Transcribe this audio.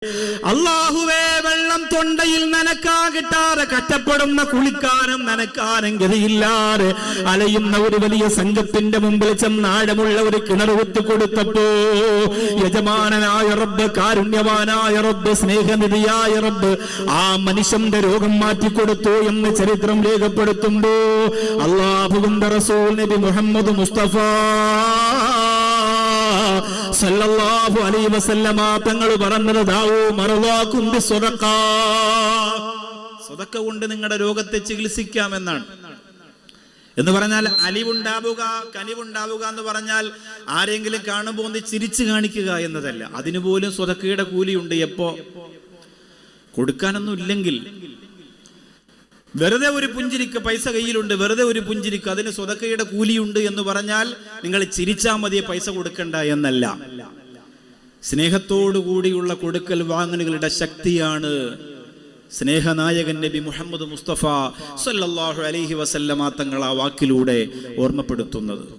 അല്ലാഹുവേ, വെള്ളം തൊണ്ടയിൽ നനക്കാൻ കിട്ടാതെ കഷ്ടപ്പെടുന്ന കുളിക്കാനും നനക്കാനും ഗതിയില്ലാതെ അലയുന്ന ഒരു വലിയ സംഘത്തിന്റെ മുമ്പിൽ ചെന്നാഴമുള്ള ഒരു കിണർ കുത്തി കൊടുത്തപ്പോ യജമാനനായ റബ്ബ്, കാരുണ്യവാനായ റബ്ബ്, സ്നേഹനിധിയായ റബ്ബ് ആ മനുഷ്യന്റെ രോഗം മാറ്റിക്കൊടുത്തു എന്ന് ചരിത്രം രേഖപ്പെടുത്തുമ്പോ അല്ലാഹുവിന്റെ റസൂൽ നബി മുഹമ്മദ് മുസ്തഫ സല്ലല്ലാഹു അലൈഹി വസല്ലമ തങ്ങൾ പറഞ്ഞത് ദാവൂ മർവാകും ബിസ്സദഖ, സദഖ കൊണ്ട് നിങ്ങളുടെ രോഗത്തെ ചികിത്സിക്കാമെന്നാണ്. എന്ന് പറഞ്ഞാൽ അലിവുണ്ടാവുക, കനിവുണ്ടാവുക എന്ന് പറഞ്ഞാൽ ആരെങ്കിലും കാണുമ്പോൾ ഒന്ന് ചിരിച്ചു കാണിക്കുക എന്നതല്ല. അതിനുപോലും സദഖയുടെ കൂലിയുണ്ട്. എപ്പോ കൊടുക്കാനൊന്നും ഇല്ലെങ്കിൽ വെറുതെ ഒരു പുഞ്ചിരിക്ക്, പൈസ കയ്യിലുണ്ട്, വെറുതെ ഒരു പുഞ്ചിരിക്ക്, അതിന് സ്വതക്കയുടെ കൂലിയുണ്ട് എന്ന് പറഞ്ഞാൽ നിങ്ങൾ ചിരിച്ചാൽ മതിയെ, പൈസ കൊടുക്കണ്ട എന്നല്ല. സ്നേഹത്തോടു കൂടിയുള്ള കൊടുക്കൽ വാങ്ങലുകളുടെ ശക്തിയാണ് സ്നേഹനായകൻ നബി മുഹമ്മദ് മുസ്തഫ സല്ലല്ലാഹു അലൈഹി വസല്ലമ തങ്ങൾ ആ വാക്കിലൂടെ ഓർമ്മപ്പെടുത്തുന്നത്.